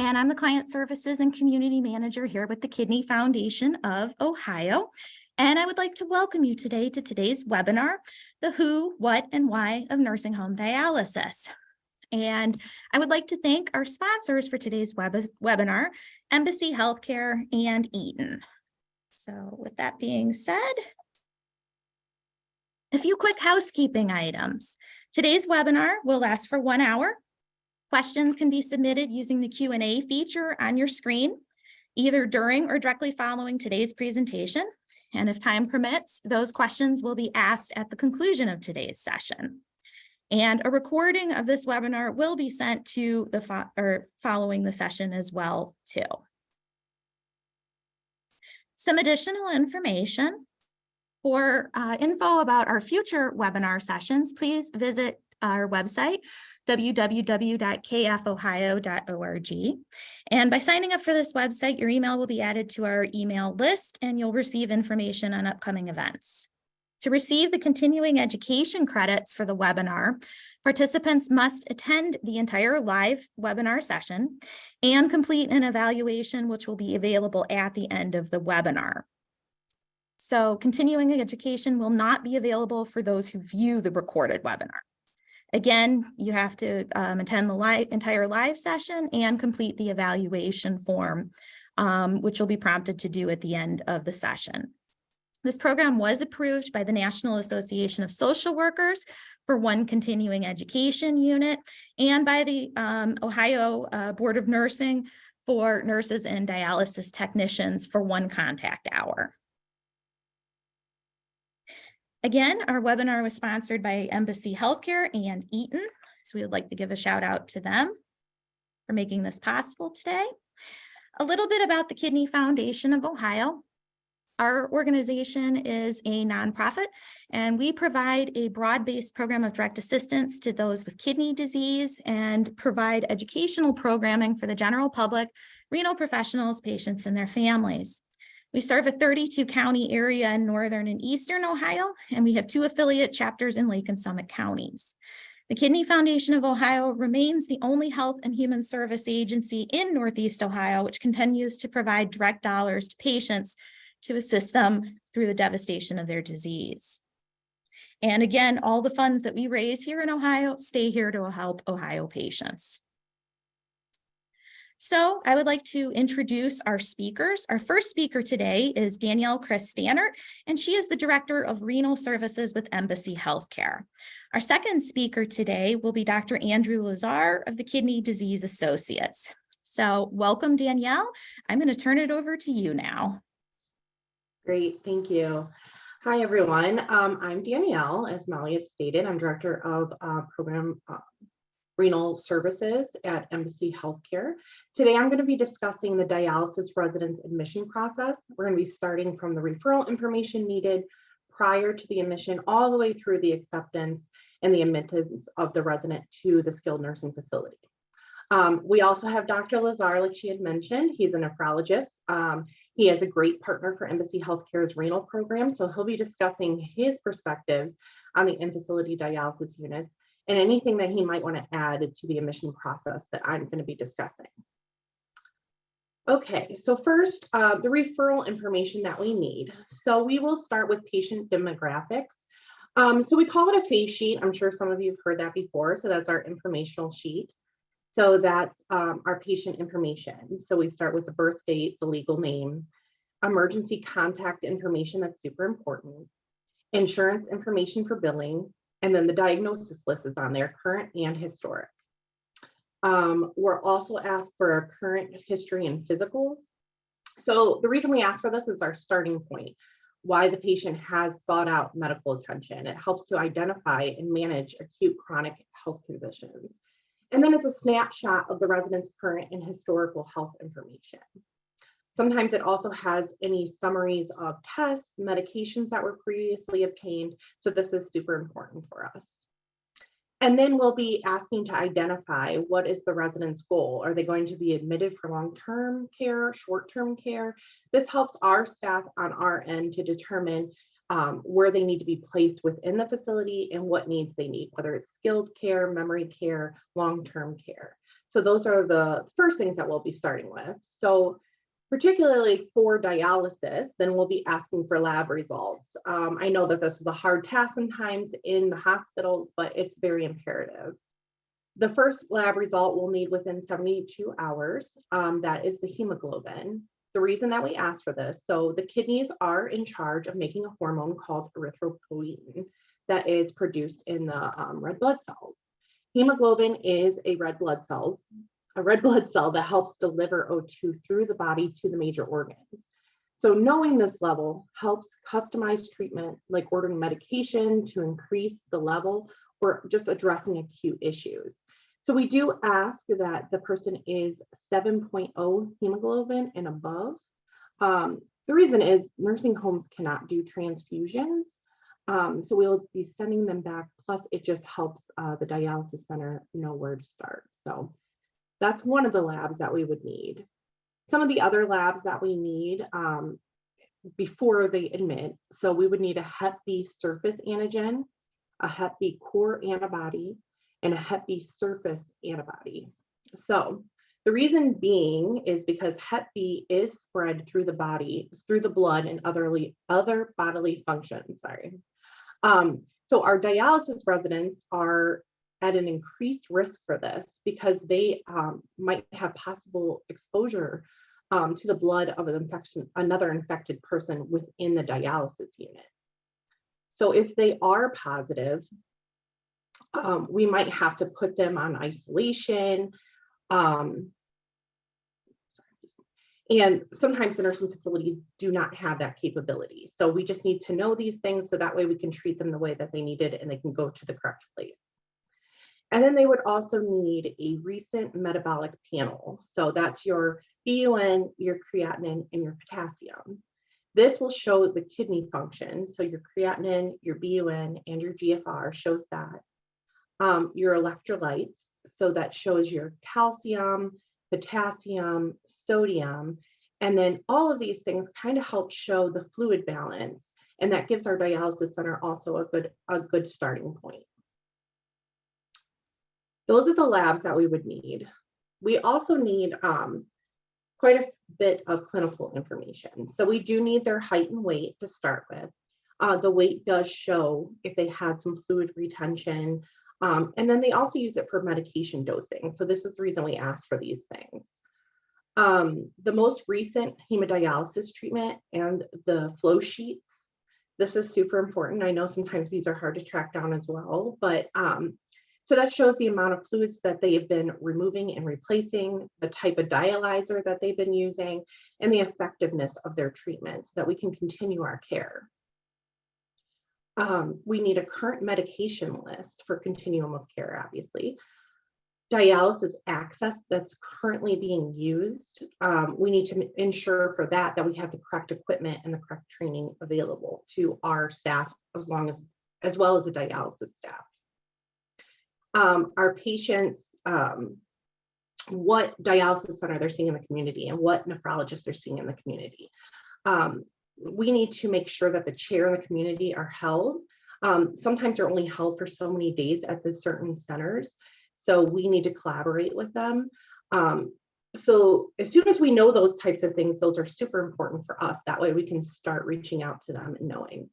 and I'm the Client Services and Community Manager here with the Kidney Foundation of Ohio. And I would like to welcome you today to today's webinar, The Who, What, and Why of Nursing Home Dialysis. And I would like to thank our sponsors for today's webinar, Embassy Healthcare and Eaton. So with that being said, a few quick housekeeping items. Today's webinar will last for 1 hour. Questions can be submitted using the Q&A feature on your screen, either during or directly following today's presentation. And if time permits, those questions will be asked at the conclusion of today's session. And a recording of this webinar will be sent to the following the session as well, too. Some additional information. For info about our future webinar sessions, please visit our website, www.kfohio.org. And by signing up for this website, your email will be added to our email list and you'll receive information on upcoming events. To receive the continuing education credits for the webinar, participants must attend the entire live webinar session and complete an evaluation, which will be available at the end of the webinar. So continuing education will not be available for those who view the recorded webinar. Again, you have to attend the entire live session and complete the evaluation form, which you'll be prompted to do at the end of the session. This program was approved by the National Association of Social Workers for 1 continuing education unit and by the Ohio Board of Nursing for nurses and dialysis technicians for 1 contact hour. Again, our webinar was sponsored by Embassy Healthcare and Eaton, so we would like to give a shout out to them for making this possible today. A little bit about the Kidney Foundation of Ohio. Our organization is a nonprofit, and we provide a broad-based program of direct assistance to those with kidney disease and provide educational programming for the general public, renal professionals, patients, and their families. We serve a 32-county area in northern and eastern Ohio, and we have 2 affiliate chapters in Lake and Summit counties. The Kidney Foundation of Ohio remains the only health and human service agency in Northeast Ohio, which continues to provide direct dollars to patients to assist them through the devastation of their disease. And again, all the funds that we raise here in Ohio stay here to help Ohio patients. So I would like to introduce our speakers. Our first speaker today is Danielle Criss Stannert, and she is the Director of Renal Services with Embassy Healthcare. Our second speaker today will be Dr. Andrew Lazar of the Kidney Disease Associates. So welcome, Danielle. I'm going to turn it over to you now. Great, thank you. Hi, everyone. I'm Danielle, as Molly had stated. I'm Director of Program Renal Services at Embassy Healthcare. Today, I'm going to be discussing the dialysis residence admission process. We're going to be starting from the referral information needed prior to the admission all the way through the acceptance and the admittance of the resident to the skilled nursing facility. We also have Dr. Lazar, like she had mentioned. He's a nephrologist. He is a great partner for Embassy Healthcare's renal program, so he'll be discussing his perspectives on the in-facility dialysis units and anything that he might want to add to the admission process that I'm going to be discussing. Okay, so first, the referral information that we need. So we will start with patient demographics. So we call it a face sheet. I'm sure some of you have heard that before. So that's our informational sheet. So that's our patient information. So we start with the birth date, the legal name, emergency contact information, that's super important, insurance information for billing, and then the diagnosis list is on there, current and historic. We're also asked for our current history and physical. So the reason we ask for this is our starting point, why the patient has sought out medical attention. It helps to identify and manage acute chronic health conditions. And then it's a snapshot of the resident's current and historical health information. Sometimes it also has any summaries of tests, medications that were previously obtained. So this is super important for us. And then we'll be asking to identify what is the resident's goal. Are they going to be admitted for long-term care, short-term care? This helps our staff on our end to determine where they need to be placed within the facility and what needs they need, whether it's skilled care, memory care, long-term care. So those are the first things that we'll be starting with. So particularly for dialysis, then we'll be asking for lab results. I know that this is a hard task sometimes in the hospitals, but it's very imperative. The first lab result we'll need within 72 hours. That is the hemoglobin. The reason that we ask for this, so the kidneys are in charge of making a hormone called erythropoietin that is produced in the red blood cells. Hemoglobin is a red blood cell that helps deliver O2 through the body to the major organs. So knowing this level helps customize treatment, like ordering medication to increase the level or just addressing acute issues. So we do ask that the person is 7.0 hemoglobin and above. The reason is nursing homes cannot do transfusions. So we'll be sending them back. Plus it just helps the dialysis center know where to start. So that's one of the labs that we would need. Some of the other labs that we need before they admit. So we would need a Hep B surface antigen, a Hep B core antibody, and a Hep B surface antibody. So the reason being is because Hep B is spread through the body, through the blood and other bodily functions, so our dialysis residents are at an increased risk for this because they might have possible exposure to the blood of another infected person within the dialysis unit. So if they are positive, we might have to put them on isolation. And sometimes the nursing facilities do not have that capability. So we just need to know these things so that way we can treat them the way that they needed and they can go to the correct place. And then they would also need a recent metabolic panel. So that's your BUN, your creatinine, and your potassium. This will show the kidney function. So your creatinine, your BUN, and your GFR shows that. Your electrolytes, so that shows your calcium, potassium, sodium, and then all of these things kind of help show the fluid balance, and that gives our dialysis center also a good starting point. Those are the labs that we would need. We also need quite a bit of clinical information. So we do need their height and weight to start with. The weight does show if they had some fluid retention, and then they also use it for medication dosing. So this is the reason we ask for these things. The most recent hemodialysis treatment and the flow sheets. This is super important. I know sometimes these are hard to track down as well, but so that shows the amount of fluids that they have been removing and replacing, the type of dialyzer that they've been using, and the effectiveness of their treatment so that we can continue our care. We need a current medication list for continuum of care, obviously. Dialysis access that's currently being used. We need to ensure for that we have the correct equipment and the correct training available to our staff, as well as the dialysis staff. Our patients, what dialysis center they're seeing in the community and what nephrologists they're seeing in the community. We need to make sure that the chair in the community are held. Sometimes they're only held for so many days at the certain centers. So we need to collaborate with them. So as soon as we know those types of things, those are super important for us. That way we can start reaching out to them and knowing.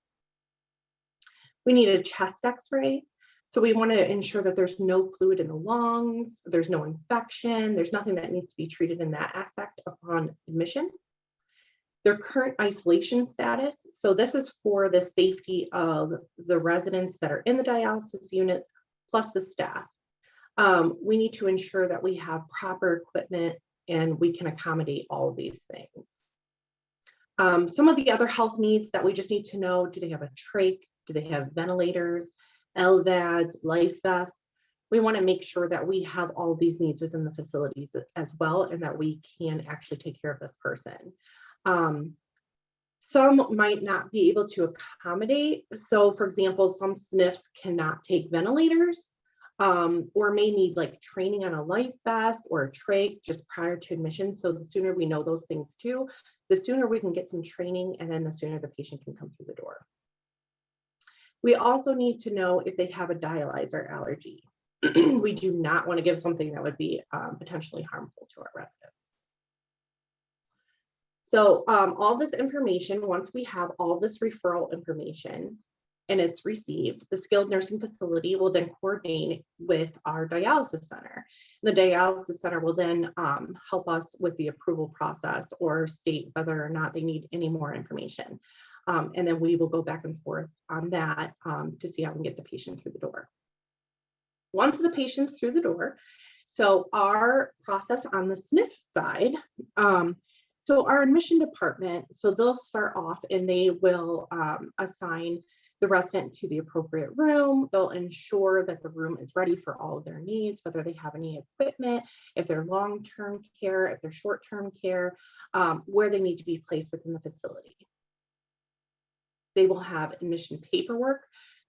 We need a chest x-ray. So we want to ensure that there's no fluid in the lungs, there's no infection, there's nothing that needs to be treated in that aspect upon admission. Their current isolation status. So this is for the safety of the residents that are in the dialysis unit, plus the staff. We need to ensure that we have proper equipment and we can accommodate all of these things. Some of the other health needs that we just need to know: do they have a trach? Do they have ventilators, LVADs, life vests? We want to make sure that we have all these needs within the facilities as well, and that we can actually take care of this person. Some might not be able to accommodate. So for example, some SNFs cannot take ventilators, or may need like training on a life vest or a trach just prior to admission. So the sooner we know those things too, the sooner we can get some training, and then the sooner the patient can come through the door. We also need to know if they have a dialyzer allergy. We do not want to give something that would be potentially harmful to our residents. So all this information, once we have all this referral information and it's received, the skilled nursing facility will then coordinate with our dialysis center. The dialysis center will then help us with the approval process or state whether or not they need any more information. And then we will go back and forth on that to see how we can get the patient through the door. Once the patient's through the door, so our process on the SNF side, so our admission department, so they'll start off and they will assign the resident to the appropriate room. They'll ensure that the room is ready for all of their needs, whether they have any equipment, if they're long-term care, if they're short-term care, where they need to be placed within the facility. They will have admission paperwork.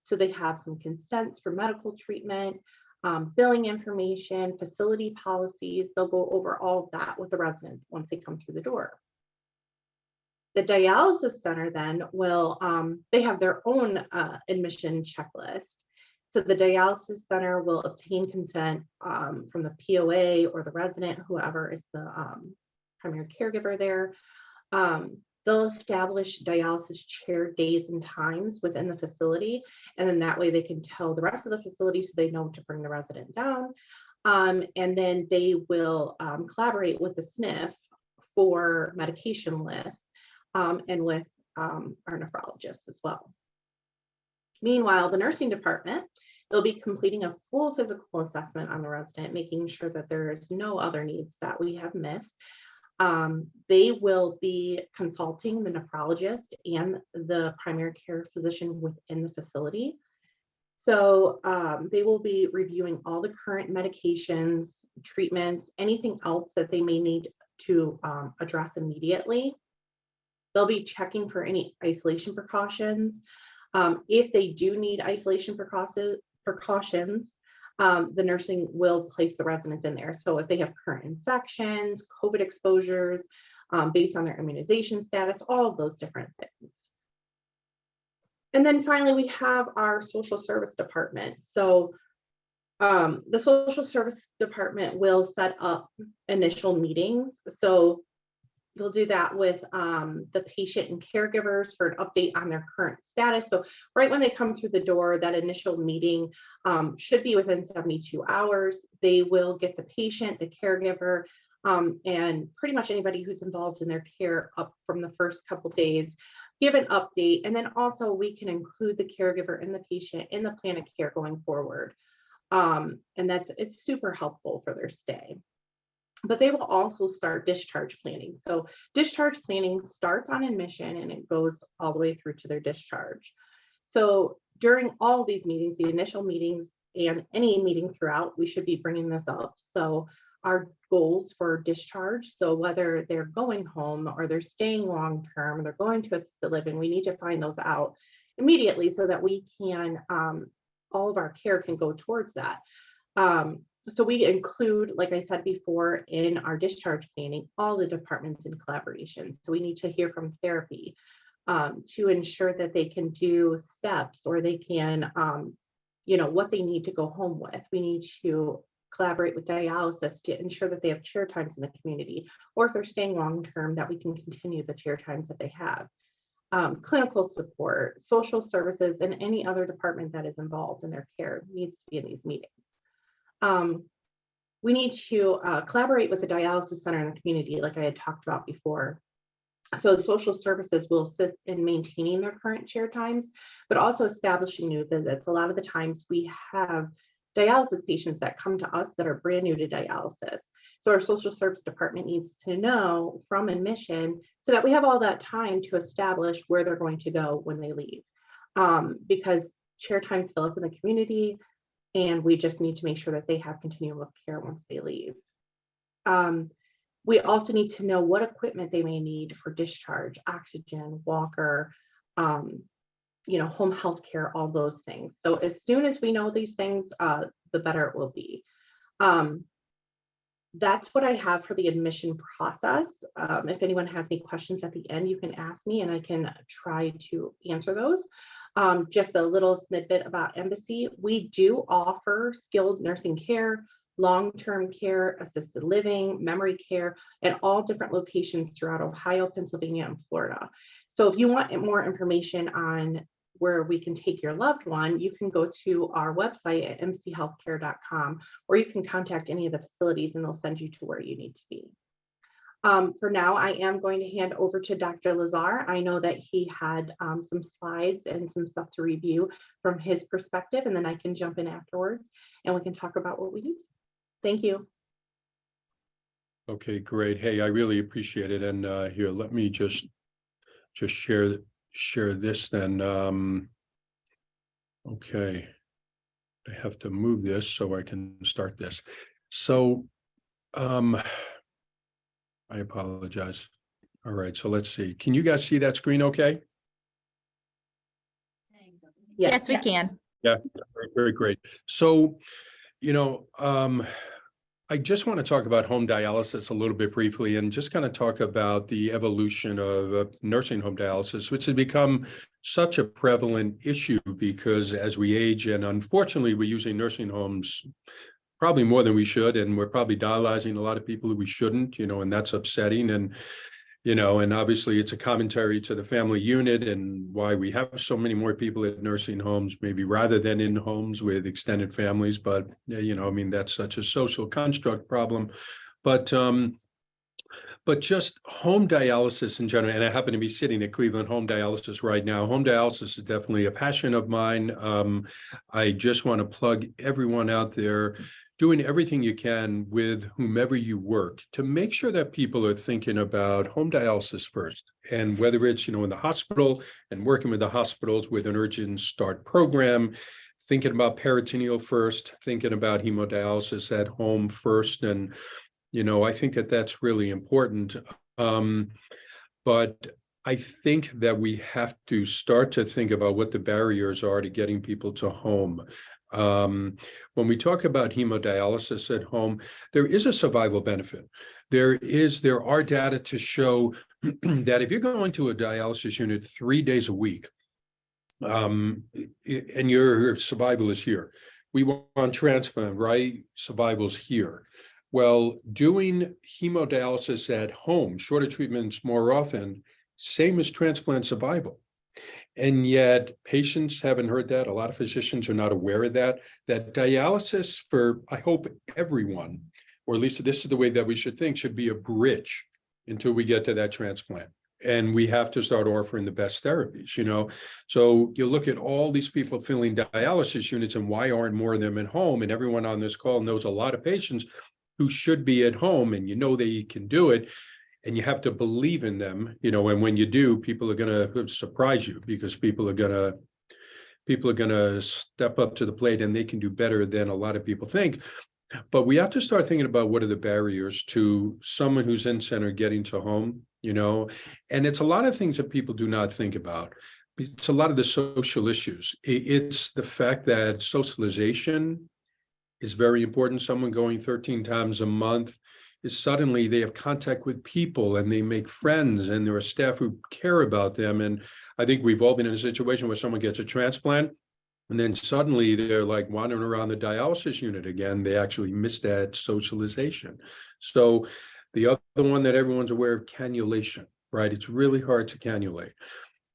So they have some consents for medical treatment, billing information, facility policies. They'll go over all of that with the resident once they come through the door. The dialysis center then will, they have their own admission checklist. So the dialysis center will obtain consent from the POA or the resident, whoever is the primary caregiver there. They'll establish dialysis chair days and times within the facility. And then that way they can tell the rest of the facility so they know to bring the resident down. And then they will collaborate with the SNF for medication lists and with our nephrologist as well. Meanwhile, the nursing department, they'll be completing a full physical assessment on the resident, making sure that there is no other needs that we have missed. They will be consulting the nephrologist and the primary care physician within the facility. So they will be reviewing all the current medications, treatments, anything else that they may need to address immediately. They'll be checking for any isolation precautions. If they do need isolation precautions, the nursing will place the residents in there. So if they have current infections, COVID exposures, based on their immunization status, all of those different things. And then finally, we have our social service department. So the social service department will set up initial meetings. So they'll do that with the patient and caregivers for an update on their current status. So right when they come through the door, that initial meeting should be within 72 hours. They will get the patient, the caregiver, and pretty much anybody who's involved in their care up from the first couple days, give an update. And then also we can include the caregiver and the patient in the plan of care going forward. And it's super helpful for their stay. But they will also start discharge planning. So discharge planning starts on admission and it goes all the way through to their discharge. So during all these meetings, the initial meetings and any meeting throughout, we should be bringing this up. So our goals for discharge, so whether they're going home or they're staying long-term, or they're going to assisted living, we need to find those out immediately so that we can, all of our care can go towards that. So we include, like I said before, in our discharge planning, all the departments in collaboration. So we need to hear from therapy to ensure that they can do steps or they can, what they need to go home with. We need to collaborate with dialysis to ensure that they have chair times in the community, or if they're staying long-term, that we can continue the chair times that they have. Clinical support, social services, and any other department that is involved in their care needs to be in these meetings. We need to collaborate with the dialysis center in the community, like I had talked about before. So the social services will assist in maintaining their current chair times, but also establishing new visits. A lot of the times we have dialysis patients that come to us that are brand new to dialysis. So our social service department needs to know from admission so that we have all that time to establish where they're going to go when they leave. Because chair times fill up in the community, and we just need to make sure that they have continuum of care once they leave. We also need to know what equipment they may need for discharge, oxygen, walker, home health care, all those things. So as soon as we know these things, the better it will be. That's what I have for the admission process. If anyone has any questions at the end, you can ask me and I can try to answer those. Just a little snippet about Embassy. We do offer skilled nursing care, long-term care, assisted living, memory care, at all different locations throughout Ohio, Pennsylvania, and Florida. So if you want more information on where we can take your loved one, you can go to our website at mchealthcare.com, or you can contact any of the facilities and they'll send you to where you need to be. For now, I am going to hand over to Dr. Lazar. I know that he had some slides and some stuff to review from his perspective, and then I can jump in afterwards and we can talk about what we need. Thank you. Okay, great. Hey, I really appreciate it. And here, let me just share this then. Okay, I have to move this so I can start this. So I apologize. All right, so let's see. Can you guys see that screen okay? Yes, we can. Yeah, very great. So, I just want to talk about home dialysis a little bit briefly and just kind of talk about the evolution of nursing home dialysis, which has become such a prevalent issue because as we age, and unfortunately, we're using nursing homes probably more than we should, and we're probably dialyzing a lot of people who we shouldn't, and that's upsetting. And and obviously it's a commentary to the family unit and why we have so many more people at nursing homes, maybe rather than in homes with extended families. But, that's such a social construct problem. But just home dialysis in general, and I happen to be sitting at Cleveland Home Dialysis right now. Home dialysis is definitely a passion of mine. I just want to plug everyone out there doing everything you can with whomever you work to make sure that people are thinking about home dialysis first. And whether it's, in the hospital and working with the hospitals with an urgent start program, thinking about peritoneal first, thinking about hemodialysis at home first. And, I think that that's really important. But I think that we have to start to think about what the barriers are to getting people to home. When we talk about hemodialysis at home, there is a survival benefit. There are data to show that if you're going to a dialysis unit 3 days a week, and your survival is here. We want transplant, right? Survival's here. Well, doing hemodialysis at home, shorter treatments more often, same as transplant survival. And yet patients haven't heard that. A lot of physicians are not aware of that dialysis for, I hope, everyone, or at least this is the way that we should think, should be a bridge until we get to that transplant. And we have to start offering the best therapies, So you look at all these people filling dialysis units and why aren't more of them at home? And everyone on this call knows a lot of patients who should be at home and they can do it. And you have to believe in them, and when you do, people are going to surprise you because people are going to step up to the plate and they can do better than a lot of people think. But we have to start thinking about what are the barriers to someone who's in center getting to home, and it's a lot of things that people do not think about. It's a lot of the social issues. It's the fact that socialization is very important. Someone going 13 times a month is suddenly they have contact with people and they make friends and there are staff who care about them. And I think we've all been in a situation where someone gets a transplant and then suddenly they're like wandering around the dialysis unit again. They actually miss that socialization. So the other one that everyone's aware of, cannulation, right? It's really hard to cannulate.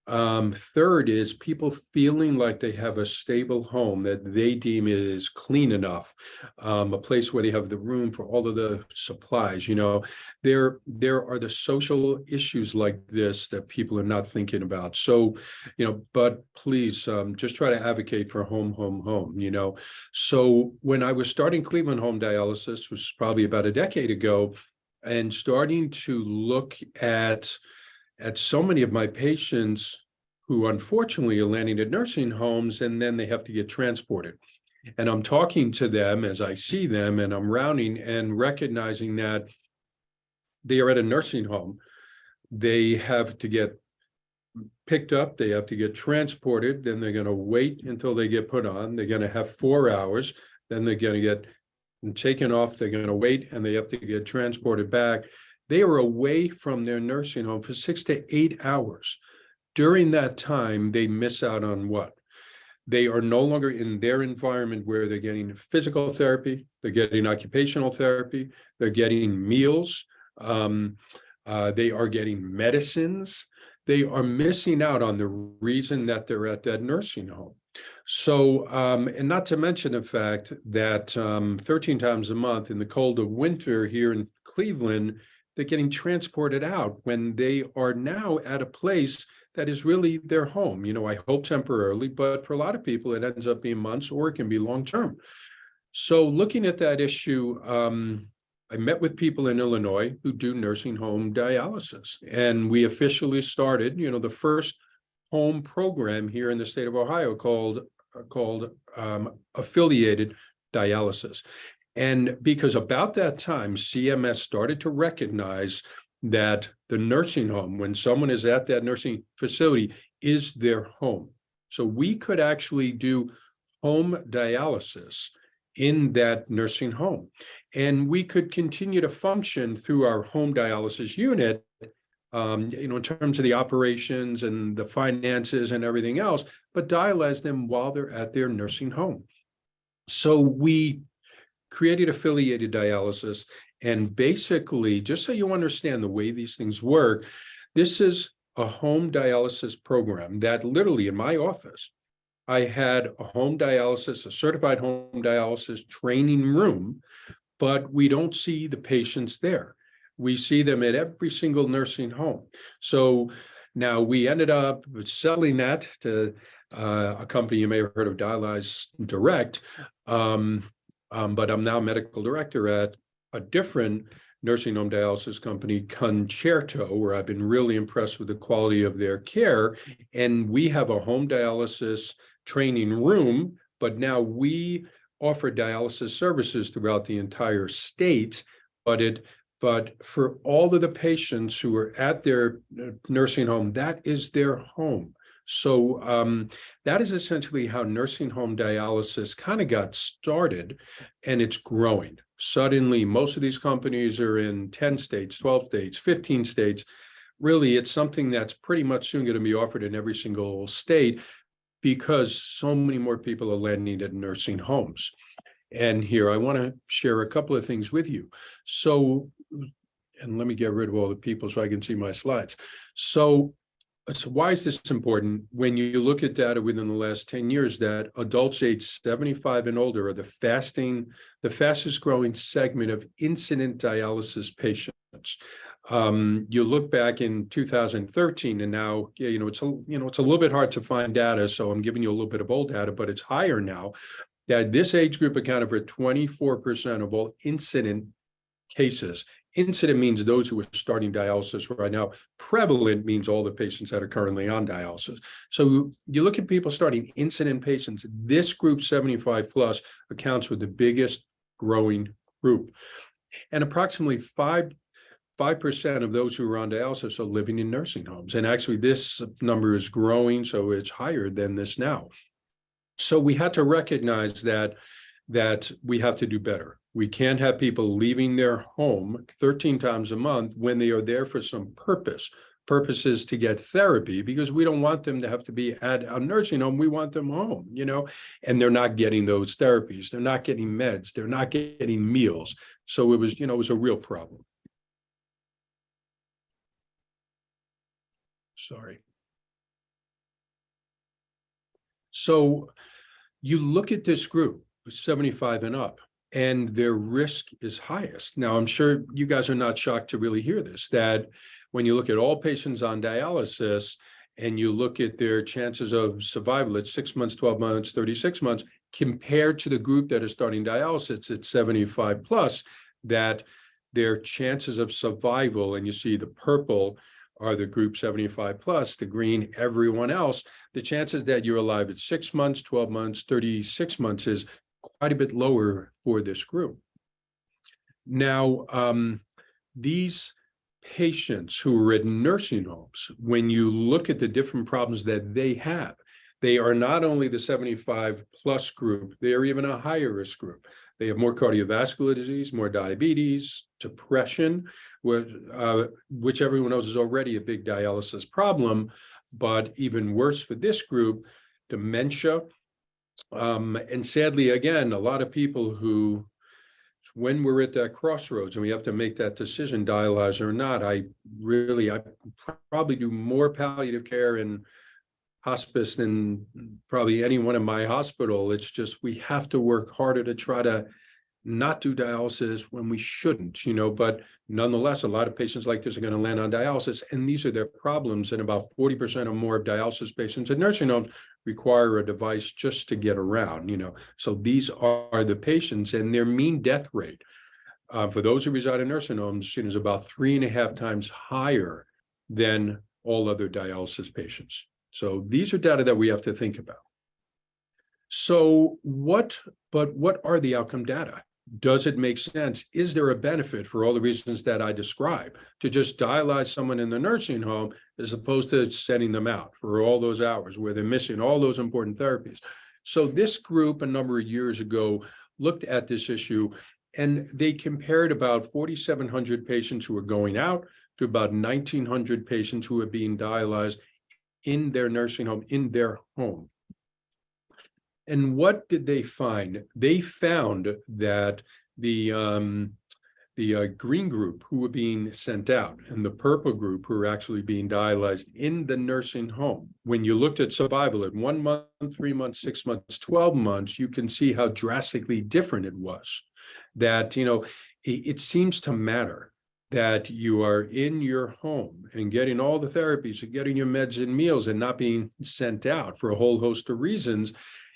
Third is people feeling like they have a stable home that they deem is clean enough, a place where they have the room for all of the supplies. There are the social issues like this that people are not thinking about. So, but please just try to advocate for home. So when I was starting Cleveland Home Dialysis, which was probably about a decade ago, and starting to look at so many of my patients who unfortunately are landing at nursing homes and then they have to get transported. And I'm talking to them as I see them and I'm rounding and recognizing that they are at a nursing home. They have to get picked up, they have to get transported, then they're going to wait until they get put on. They're going to have 4 hours, then they're going to get taken off, they're going to wait and they have to get transported back. They are away from their nursing home for 6 to 8 hours During that time, they miss out on what? They are no longer in their environment where they're getting physical therapy, they're getting occupational therapy, they're getting meals, they are getting medicines. They are missing out on the reason that they're at that nursing home. So, and not to mention the fact that 13 times a month in the cold of winter here in Cleveland, they're getting transported out when they are now at a place that is really their home. You know, I hope temporarily, but for a lot of people, it ends up being months or it can be long-term. So looking at that issue, I met with people in Illinois who do nursing home dialysis, and we officially started, you know, the first home program here in the state of Ohio called affiliated dialysis. And because about that time, CMS started to recognize that the nursing home, when someone is at that nursing facility, is their home. So we could actually do home dialysis in that nursing home. And we could continue to function through our home dialysis unit, you know, in terms of the operations and the finances and everything else, but dialyze them while they're at their nursing home. So we created affiliated dialysis. And basically, just so you understand the way these things work, this is a home dialysis program that literally in my office, I had a home dialysis, a certified home dialysis training room, but we don't see the patients there. We see them at every single nursing home. So now we ended up selling that to a company you may have heard of, Dialysis Direct, but I'm now medical director at a different nursing home dialysis company, Concerto, where I've been really impressed with the quality of their care. And we have a home dialysis training room, but now we offer dialysis services throughout the entire state, but for all of the patients who are at their nursing home, that is their home. So that is essentially how nursing home dialysis kind of got started, and it's growing. Suddenly, most of these companies are in 10 states, 12 states, 15 states. Really, it's something that's pretty much soon going to be offered in every single state because so many more people are landing at nursing homes. And here, I want to share a couple of things with you. So, and let me get rid of all the people so I can see my slides. So why is this important? When you look at data within the last 10 years, that adults age 75 and older are the fastest growing segment of incident dialysis patients. You look back in 2013 and now, it's a little bit hard to find data, so I'm giving you a little bit of old data, but it's higher now. That this age group accounted for 24% of all incident cases. Incident means those who are starting dialysis right now. Prevalent means all the patients that are currently on dialysis. So you look at people starting incident patients, this group 75 plus accounts for the biggest growing group. And approximately 5% of those who are on dialysis are living in nursing homes. And actually this number is growing, so it's higher than this now. So we had to recognize that we have to do better. We can't have people leaving their home 13 times a month when they are there for some purposes to get therapy, because we don't want them to have to be at a nursing home. We want them home, and they're not getting those therapies. They're not getting meds. They're not getting meals. So it was a real problem. Sorry. So you look at this group, 75 and up, and their risk is highest. Now, I'm sure you guys are not shocked to really hear this, that when you look at all patients on dialysis and you look at their chances of survival at 6 months, 12 months, 36 months, compared to the group that is starting dialysis at 75 plus, that their chances of survival, and you see the purple are the group 75 plus, the green, everyone else, the chances that you're alive at 6 months, 12 months, 36 months is quite a bit lower for this group. Now, these patients who are in nursing homes, when you look at the different problems that they have They are not only the 75 plus group, they are even a higher risk group. They have more cardiovascular disease, more diabetes, depression, which everyone knows is already a big dialysis problem, but even worse for this group, dementia. And sadly, again, a lot of people who, when we're at that crossroads and we have to make that decision, dialyze or not, I probably do more palliative care in hospice than probably anyone in my hospital. It's just, we have to work harder to try to not do dialysis when we shouldn't, but nonetheless, a lot of patients like this are going to land on dialysis, and these are their problems. And about 40% or more of dialysis patients in nursing homes require a device just to get around, So these are the patients, and their mean death rate for those who reside in nursing homes is about 3.5 times higher than all other dialysis patients. So these are data that we have to think about. So what are the outcome data? Does it make sense? Is there a benefit for all the reasons that I described to just dialyze someone in the nursing home as opposed to sending them out for all those hours where they're missing all those important therapies? So this group a number of years ago looked at this issue, and they compared about 4,700 patients who were going out to about 1,900 patients who were being dialyzed in their nursing home, in their home. And what did they find? They found that the green group who were being sent out and the purple group who were actually being dialyzed in the nursing home, when you looked at survival at 1 month, 3 months, 6 months, 12 months, you can see how drastically different it was. That, it seems to matter that you are in your home and getting all the therapies and getting your meds and meals and not being sent out for a whole host of reasons.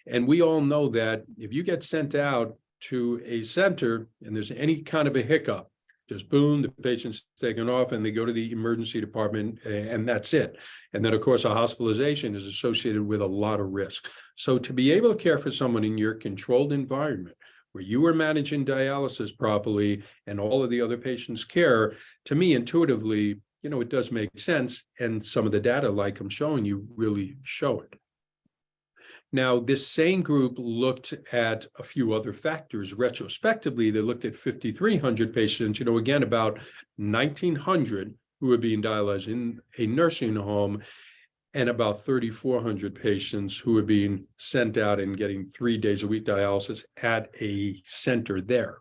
And we all know that if you get sent out to a center and there's any kind of a hiccup, just boom, the patient's taken off and they go to the emergency department and that's it. And then, of course, a hospitalization is associated with a lot of risk. So to be able to care for someone in your controlled environment, where you are managing dialysis properly and all of the other patients' care, to me, intuitively, it does make sense. And some of the data, like I'm showing you, really show it. Now, this same group looked at a few other factors. Retrospectively, they looked at 5,300 patients, again, about 1,900 who were being dialyzed in a nursing home, and about 3,400 patients who were being sent out and getting 3 days a week dialysis at a center there,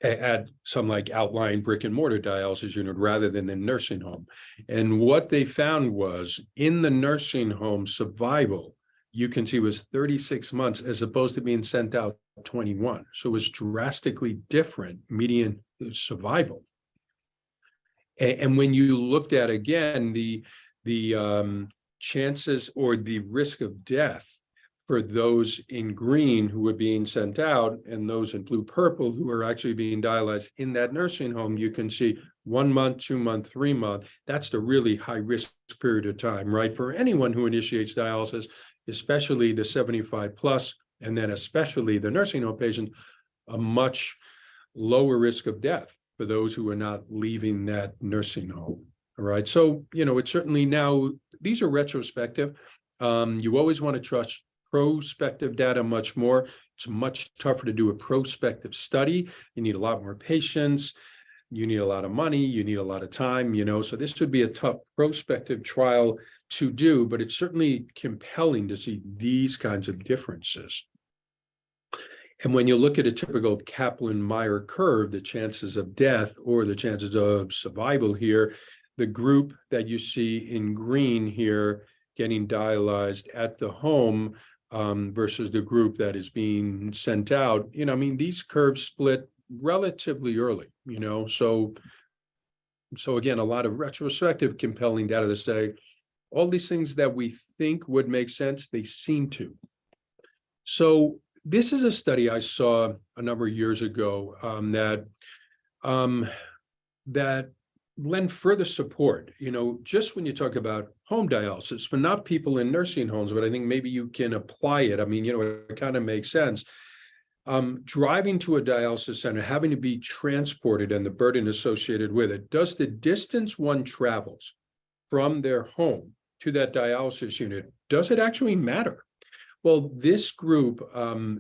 at some like outlying brick and mortar dialysis unit rather than the nursing home. And what they found was in the nursing home, survival, you can see, was 36 months as opposed to being sent out 21. So it was drastically different median survival. And when you looked at, again, the chances or the risk of death for those in green who were being sent out and those in blue purple who are actually being dialyzed in that nursing home, you can see 1 month, 2 month, 3 month. That's the really high risk period of time, right? For anyone who initiates dialysis, especially the 75 plus, and then especially the nursing home patients, a much lower risk of death for those who are not leaving that nursing home. All right. So, it's certainly now, these are retrospective. You always want to trust prospective data much more. It's much tougher to do a prospective study. You need a lot more patients. You need a lot of money. You need a lot of time, so this would be a tough prospective trial to do, but it's certainly compelling to see these kinds of differences. And when you look at a typical Kaplan-Meier curve, the chances of death or the chances of survival here, the group that you see in green here getting dialyzed at the home versus the group that is being sent out, these curves split relatively early, so again, a lot of retrospective compelling data to say all these things that we think would make sense, they seem to. So this is a study I saw a number of years ago that lend further support, just when you talk about home dialysis, for not people in nursing homes, but I think maybe you can apply it. It kind of makes sense. Driving to a dialysis center, having to be transported and the burden associated with it, does the distance one travels from their home to that dialysis unit, does it actually matter? Well, this group,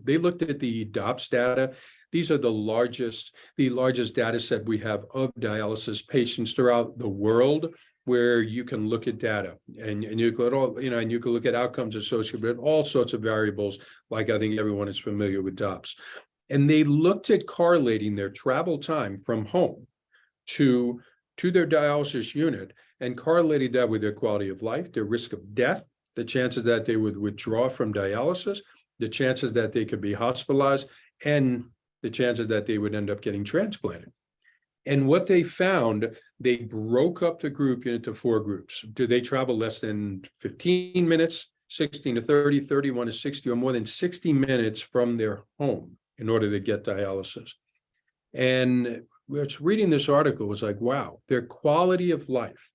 they looked at the DOPS data. These are the largest data set we have of dialysis patients throughout the world, where you can look at data and you can all, and you can look at outcomes associated with all sorts of variables, like I think everyone is familiar with DOPS. And they looked at correlating their travel time from home to their dialysis unit and correlated that with their quality of life, their risk of death, the chances that they would withdraw from dialysis, the chances that they could be hospitalized, and the chances that they would end up getting transplanted. And what they found, they broke up the group into 4 groups. Do they travel less than 15 minutes, 16 to 30, 31 to 60, or more than 60 minutes from their home in order to get dialysis? And reading this article was like, wow, their quality of life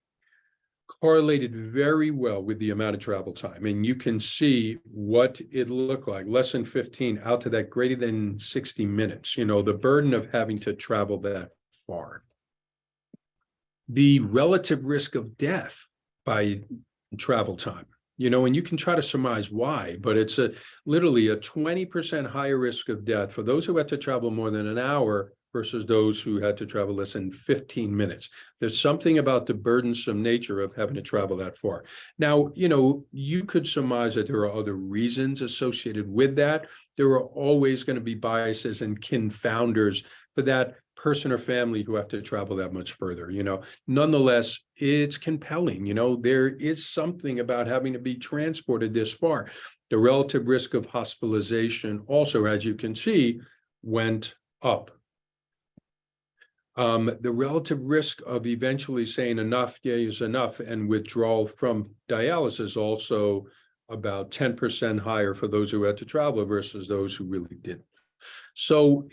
correlated very well with the amount of travel time. And you can see what it looked like, less than 15 out to that greater than 60 minutes, the burden of having to travel that far. The relative risk of death by travel time, and you can try to surmise why, but it's literally a 20% higher risk of death for those who had to travel more than an hour versus those who had to travel less than 15 minutes. There's something about the burdensome nature of having to travel that far. Now, you could surmise that there are other reasons associated with that. There are always going to be biases and confounders for that person or family who have to travel that much further. Nonetheless, it's compelling. There is something about having to be transported this far. The relative risk of hospitalization also, as you can see, went up. The relative risk of eventually saying enough is enough and withdrawal from dialysis also about 10% higher for those who had to travel versus those who really didn't. So,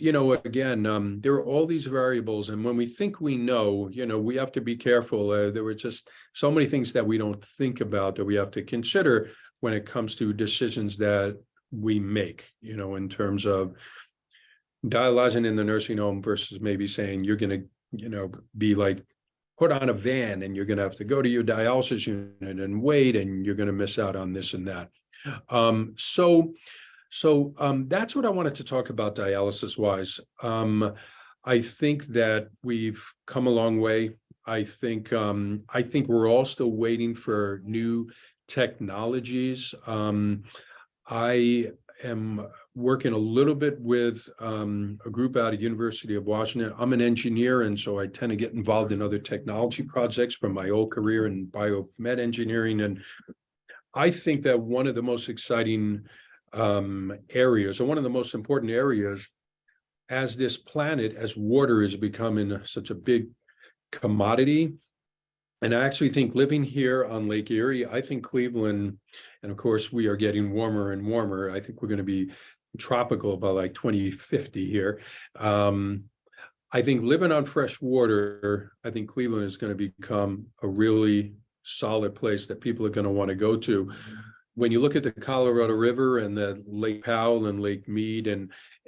again, there are all these variables. And when we think we know, we have to be careful. There were just so many things that we don't think about that we have to consider when it comes to decisions that we make, in terms of dialyzing in the nursing home versus maybe saying you're going to, be like put on a van and you're going to have to go to your dialysis unit and wait, and you're going to miss out on this and that. So that's what I wanted to talk about dialysis wise. I think that we've come a long way. I think we're all still waiting for new technologies. I am working a little bit with a group out of University of Washington. I'm an engineer, and so I tend to get involved in other technology projects from my old career in biomed engineering. And I think that one of the most exciting areas, or one of the most important areas, as this planet, as water is becoming such a big commodity. And I actually think living here on Lake Erie, I think Cleveland, and of course we are getting warmer and warmer. I think we're going to be tropical by like 2050 here. I think living on fresh water, I think Cleveland is going to become a really solid place that people are going to want to go to. When you look at the Colorado River and the Lake Powell and Lake Mead,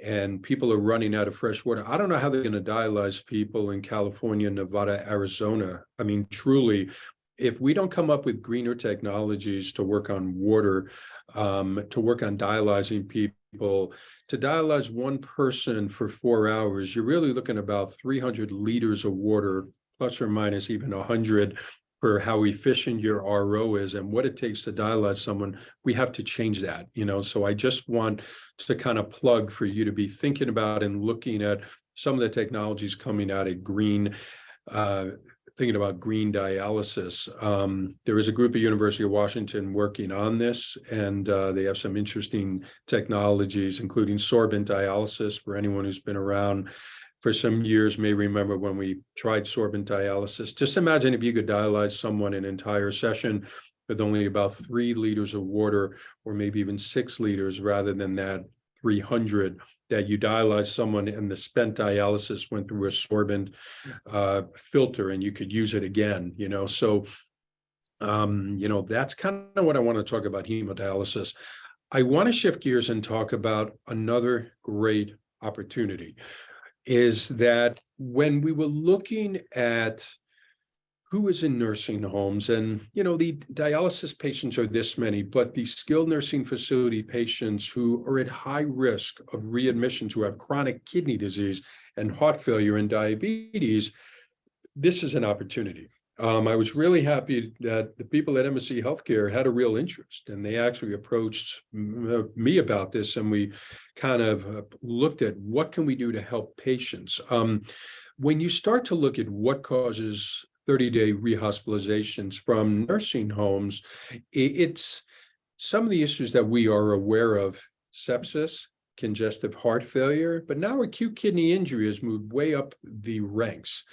and people are running out of fresh water, I don't know how they're going to dialyze people in California, Nevada, Arizona. I mean, truly, if we don't come up with greener technologies to work on water, to work on dialyzing people, to dialyze one person for 4 hours, you're really looking about 300 liters of water, plus or minus even 100, for how efficient your RO is and what it takes to dialyze someone. We have to change that, so I just want to kind of plug for you to be thinking about and looking at some of the technologies coming out of green, thinking about green dialysis. There is a group at University of Washington working on this, and they have some interesting technologies, including sorbent dialysis. For anyone who's been around for some years may remember when we tried sorbent dialysis. Just imagine if you could dialyze someone an entire session with only about 3 liters of water, or maybe even 6 liters, rather than that 300 that you dialyze someone and the spent dialysis went through a sorbent filter and you could use it again, So, that's kind of what I want to talk about hemodialysis. I want to shift gears and talk about another great opportunity. Is that when we were looking at who is in nursing homes. And, the dialysis patients are this many, but the skilled nursing facility patients who are at high risk of readmissions, who have chronic kidney disease and heart failure and diabetes, this is an opportunity. I was really happy that the people at Embassy Healthcare had a real interest, and they actually approached me about this, and we kind of looked at what can we do to help patients. When you start to look at what causes 30-day rehospitalizations from nursing homes, it's some of the issues that we are aware of: sepsis, congestive heart failure, but now acute kidney injury has moved way up the ranks.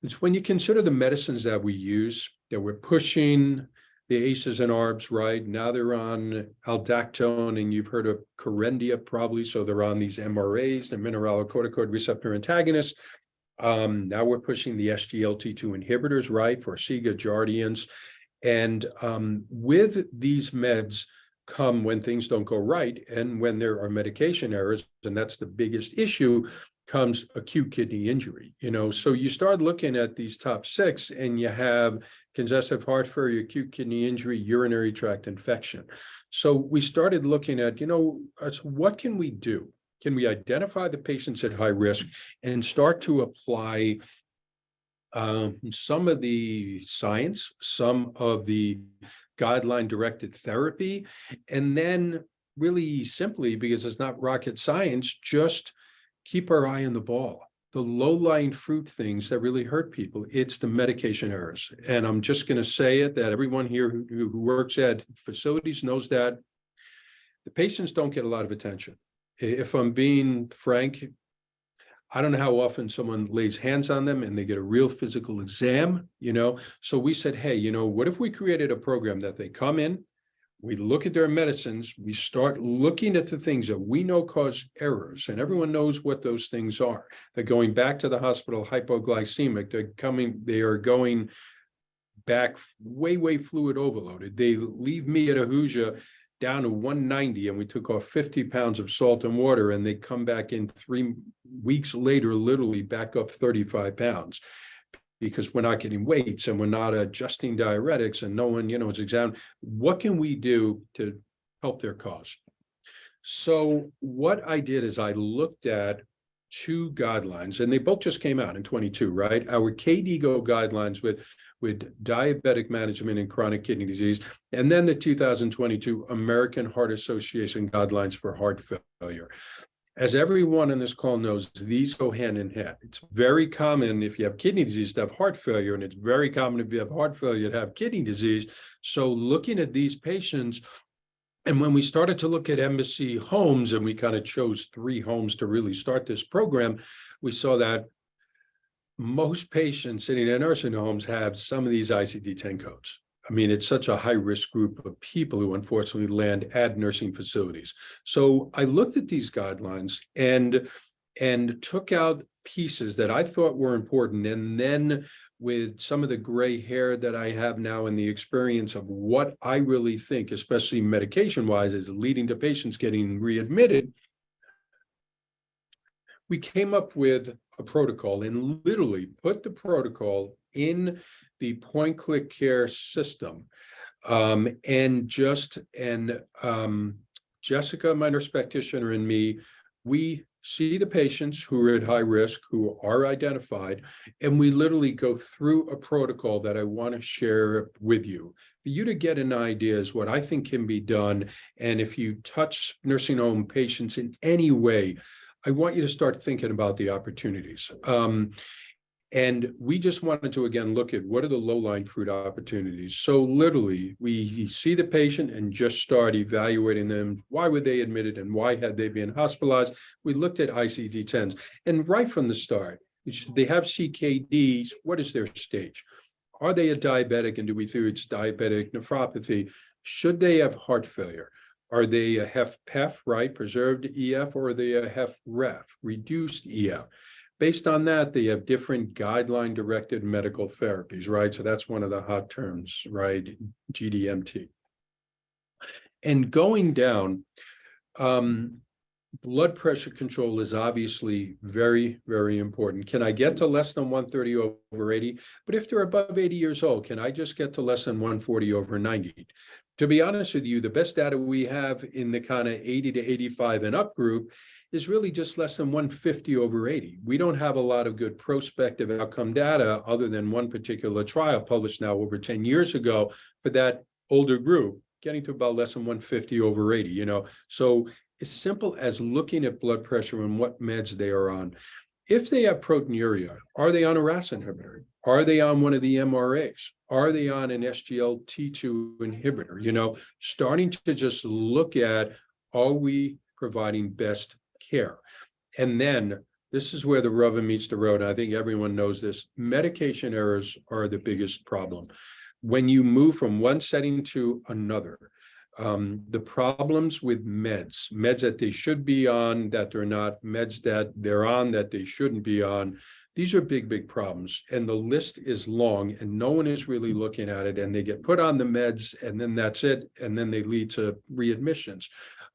It's when you consider the medicines that we use, that we're pushing the ACEs and ARBs, right? Now they're on aldactone, and you've heard of Kerendia probably, so they're on these MRAs, the mineralocorticoid receptor antagonists. Now we're pushing the SGLT2 inhibitors, right, for SIGA, Jardiance. And with these meds come when things don't go right, and when there are medication errors, and that's the biggest issue, comes acute kidney injury. So you start looking at these top 6, and you have congestive heart failure, acute kidney injury, urinary tract infection. So we started looking at, what can we do? Can we identify the patients at high risk and start to apply some of the science, some of the guideline-directed therapy, and then really simply, because it's not rocket science, just keep our eye on the ball. The low-lying fruit things that really hurt people, it's the medication errors. And I'm just going to say it, that everyone here who works at facilities knows that the patients don't get a lot of attention. If I'm being frank, I don't know how often someone lays hands on them and they get a real physical exam, So we said, hey, what if we created a program that they come in, we look at their medicines, we start looking at the things that we know cause errors, and everyone knows what those things are. They're going back to the hospital hypoglycemic, they are going back way fluid overloaded. They leave me at Ahuja down to 190, and we took off 50 pounds of salt and water, and they come back in 3 weeks later, literally back up 35 pounds. Because we're not getting weights and we're not adjusting diuretics, and no one, is examining. What can we do to help their cause? So what I did is I looked at 2 guidelines, and they both just came out in 22, right? Our KDIGO guidelines with diabetic management and chronic kidney disease, and then the 2022 American Heart Association guidelines for heart failure. As everyone on this call knows, these go hand in hand. It's very common if you have kidney disease to have heart failure, and it's very common if you have heart failure to have kidney disease. So looking at these patients, and when we started to look at Embassy homes, and we kind of chose 3 homes to really start this program, we saw that most patients sitting in nursing homes have some of these ICD-10 codes. I mean, it's such a high-risk group of people who unfortunately land at nursing facilities. So I looked at these guidelines and took out pieces that I thought were important. And then with some of the gray hair that I have now and the experience of what I really think, especially medication-wise, is leading to patients getting readmitted, we came up with a protocol and literally put the protocol in the point-click care system. Jessica, my nurse practitioner, and me, we see the patients who are at high risk, who are identified, and we literally go through a protocol that I want to share with you, for you to get an idea as what I think can be done. And if you touch nursing home patients in any way, I want you to start thinking about the opportunities. And we just wanted to, again, look at what are the low-lying fruit opportunities. So literally, we see the patient and just start evaluating them. Why were they admitted and why had they been hospitalized? We looked at ICD-10s. And right from the start, they have CKDs. What is their stage? Are they a diabetic, and do we think it's diabetic nephropathy? Should they have heart failure? Are they a HFpEF, right, preserved EF, or are they a HFrEF, reduced EF? Based on that, they have different guideline-directed medical therapies, right? So that's one of the hot terms, right? GDMT. And going down, blood pressure control is obviously very, very important. Can I get to less than 130 over 80? But if they're above 80 years old, can I just get to less than 140 over 90? To be honest with you, the best data we have in the kind of 80 to 85 and up group is really just less than 150 over 80. We don't have a lot of good prospective outcome data other than one particular trial published now over 10 years ago for that older group, getting to about less than 150 over 80, So as simple as looking at blood pressure and what meds they are on. If they have proteinuria, are they on a RAS inhibitor? Are they on one of the MRAs? Are they on an SGLT2 inhibitor? Starting to just look at, are we providing best care? And then this is where the rubber meets the road. I think everyone knows this. Medication errors are the biggest problem. When you move from one setting to another, the problems with meds that they should be on, that they're not, meds that they're on that they shouldn't be on, these are big, big problems. And the list is long and no one is really looking at it, and they get put on the meds and then that's it. And then they lead to readmissions.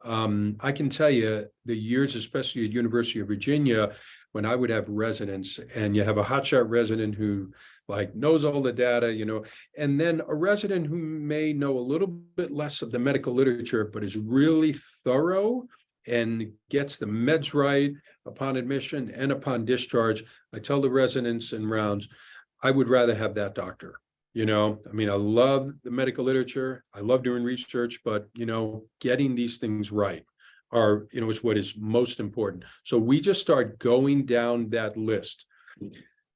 I can tell you the years, especially at University of Virginia, when I would have residents and you have a hotshot resident who knows all the data, and then a resident who may know a little bit less of the medical literature, but is really thorough and gets the meds right upon admission and upon discharge. I tell the residents in rounds, I would rather have that doctor. I love the medical literature. I love doing research, but, getting these things right is what is most important. So we just start going down that list.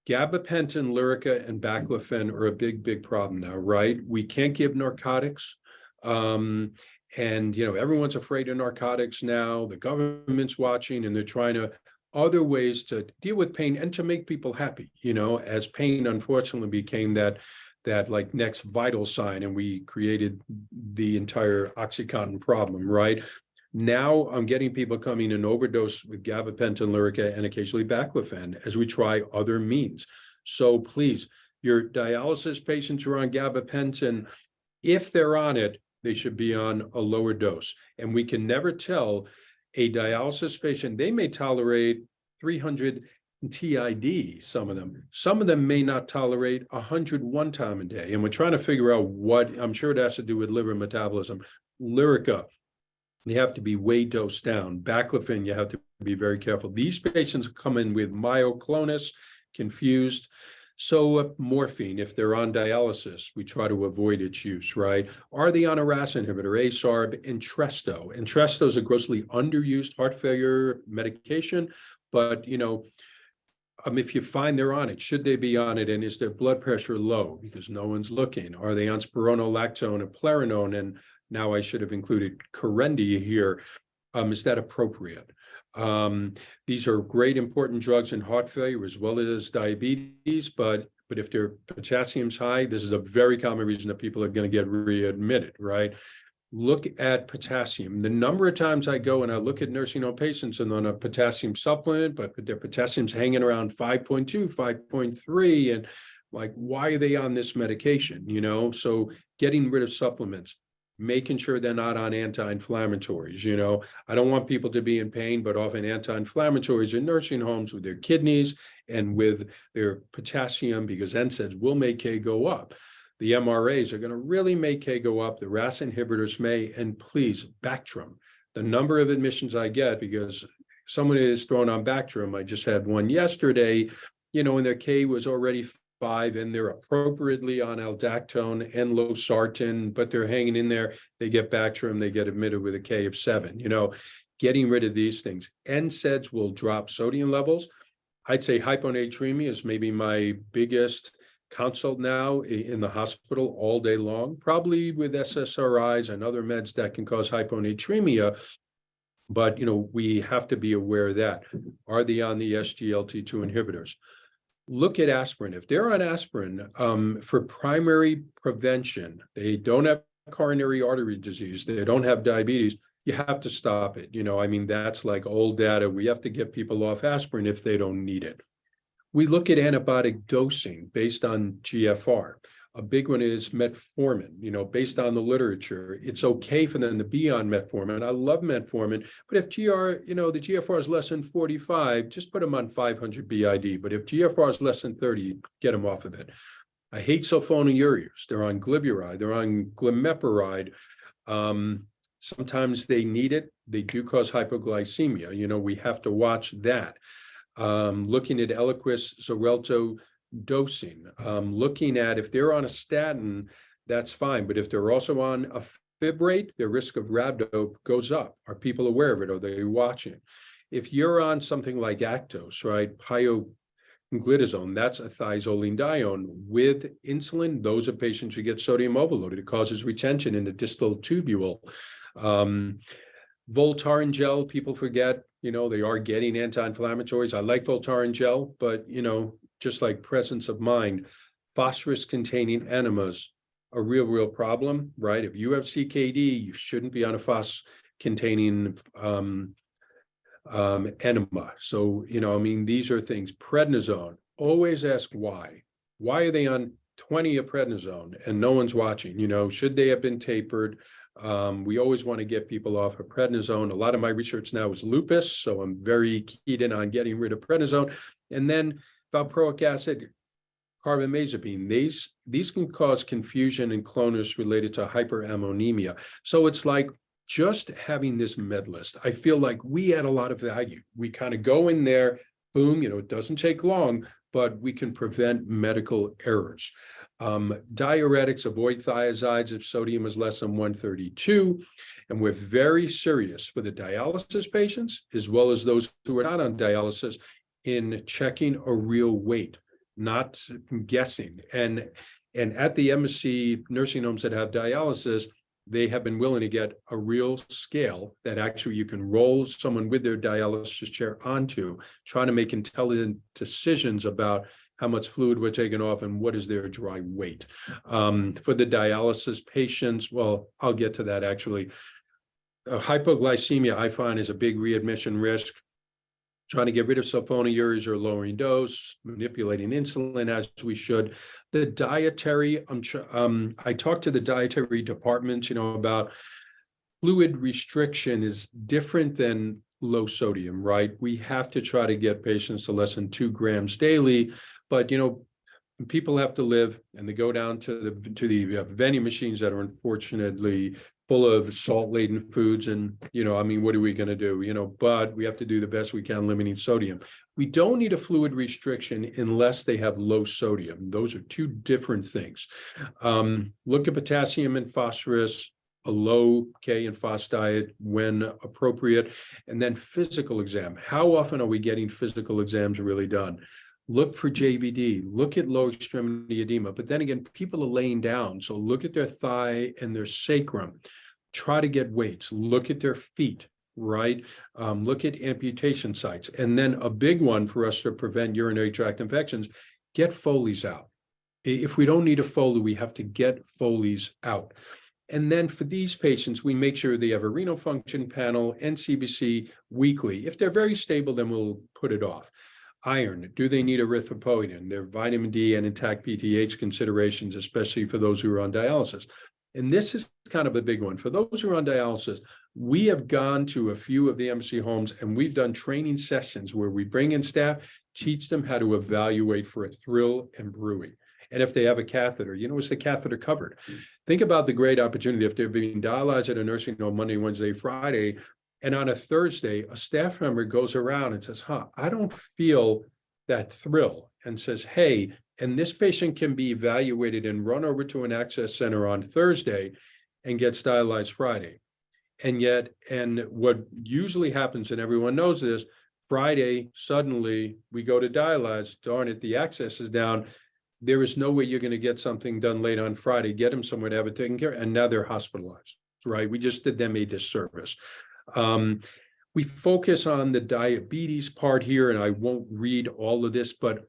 Gabapentin, Lyrica, and baclofen are a big, big problem now, right? We can't give narcotics. And, everyone's afraid of narcotics now. The government's watching and they're trying to other ways to deal with pain and to make people happy, as pain unfortunately became that next vital sign, and we created the entire OxyContin problem, right? Now I'm getting people coming in overdose with gabapentin, Lyrica, and occasionally baclofen as we try other means. So please, your dialysis patients who are on gabapentin, if they're on it, they should be on a lower dose. And we can never tell a dialysis patient, they may tolerate 300 TID, some of them may not tolerate 100 one time a day. And we're trying to figure out what, I'm sure it has to do with liver metabolism. Lyrica, they have to be way dosed down. Baclofen, you have to be very careful. These patients come in with myoclonus, confused. So morphine, if they're on dialysis, we try to avoid its use, right? Are they on a RAS inhibitor, ARB, Entresto? Entresto is a grossly underused heart failure medication, but if you find they're on it, should they be on it? And is their blood pressure low? Because no one's looking. Are they on spironolactone and Plerinone? And now I should have included Corendi here. Is that appropriate? These are great, important drugs in heart failure as well as diabetes, but if their potassium's high, this is a very common reason that people are going to get readmitted, right? Look at potassium. The number of times I go and I look at nursing home patients and on a potassium supplement, but their potassium's hanging around 5.2, 5.3, and why are they on this medication? So getting rid of supplements, making sure they're not on anti-inflammatories. I don't want people to be in pain, but often anti-inflammatories in nursing homes with their kidneys and with their potassium, because NSAIDs will make K go up. The MRAs are going to really make K go up. The RAS inhibitors may, and please, Bactrim. The number of admissions I get, because someone is thrown on Bactrim, I just had one yesterday, and their K was already 5 and they're appropriately on aldactone and losartan, but they're hanging in there. They get Bactrim, they get admitted with a K of 7. Getting rid of these things. NSAIDs will drop sodium levels. I'd say hyponatremia is maybe my biggest consult now in the hospital all day long, probably with SSRIs and other meds that can cause hyponatremia. But, we have to be aware of that. Are they on the SGLT2 inhibitors? Look at aspirin. If they're on aspirin for primary prevention, they don't have coronary artery disease, they don't have diabetes, you have to stop it. That's like old data. We have to get people off aspirin if they don't need it. We look at antibiotic dosing based on GFR. A big one is metformin, based on the literature. It's okay for them to be on metformin. I love metformin, but if the GFR is less than 45, just put them on 500 BID. But if GFR is less than 30, get them off of it. I hate sulfonylureas. They're on glyburide, they're on glimepiride. Sometimes they need it. They do cause hypoglycemia. We have to watch that. Looking at Eliquis, Xarelto dosing, looking at if they're on a statin, that's fine. But if they're also on a fibrate, their risk of rhabdo goes up. Are people aware of it? Are they watching? If you're on something like Actos, right, pioglitazone, that's a thiazolidinedione with insulin. Those are patients who get sodium overloaded. It causes retention in the distal tubule. Voltaren gel, people forget, they are getting anti-inflammatories. I like Voltaren gel, but, just like presence of mind, phosphorus containing enemas, a real problem, right? If you have CKD, you shouldn't be on a phos containing enema. So, these are things. Prednisone, always ask why. Why are they on 20 of prednisone and no one's watching? Should they have been tapered? We always want to get people off of prednisone. A lot of my research now is lupus, so I'm very keyed in on getting rid of prednisone. And then valproic acid, carbamazepine, these can cause confusion and clonus related to hyperammonemia. So it's like just having this med list. I feel like we add a lot of value. We kind of go in there, boom, it doesn't take long, but we can prevent medical errors. Diuretics, avoid thiazides if sodium is less than 132. And we're very serious for the dialysis patients, as well as those who are not on dialysis, in checking a real weight, not guessing. And at the MSC nursing homes that have dialysis, they have been willing to get a real scale that actually you can roll someone with their dialysis chair onto, trying to make intelligent decisions about how much fluid we're taking off and what is their dry weight. For the dialysis patients, well, I'll get to that actually. Hypoglycemia, I find, is a big readmission risk. Trying to get rid of sulfonylureas or lowering dose, manipulating insulin as we should. The dietary, I talked to the dietary departments, about fluid restriction is different than low sodium, right? We have to try to get patients to less than 2 grams daily, but people have to live, and they go down to the vending machines that are unfortunately full of salt-laden foods, and what are we going to do? But we have to do the best we can limiting sodium. We don't need a fluid restriction unless they have low sodium. Those are two different things. Look at potassium and phosphorus, a low K and phos diet when appropriate, and then physical exam. How often are we getting physical exams really done? Look for JVD, look at low extremity edema, but then again, people are laying down. So look at their thigh and their sacrum, try to get weights, look at their feet, right? Look at amputation sites. And then a big one for us to prevent urinary tract infections, get Foley's out. If we don't need a Foley, we have to get Foley's out. And then for these patients, we make sure they have a renal function panel and CBC weekly. If they're very stable, then we'll put it off. Iron, do they need erythropoietin? Their vitamin D and intact PTH considerations, especially for those who are on dialysis. And this is kind of a big one. For those who are on dialysis, we have gone to a few of the MC homes and we've done training sessions where we bring in staff, teach them how to evaluate for a thrill and bruit. And if they have a catheter, is the catheter covered? Think about the great opportunity if they're being dialyzed at a nursing home Monday, Wednesday, Friday, and on a Thursday, a staff member goes around and says, I don't feel that thrill, and says, hey, and this patient can be evaluated and run over to an access center on Thursday and gets dialyzed Friday. And what usually happens, and everyone knows this, Friday, suddenly we go to dialyze, darn it, the access is down. There is no way you're going to get something done late on Friday, get them somewhere to have it taken care of, and now they're hospitalized, right? We just did them a disservice. We focus on the diabetes part here, and I won't read all of this, but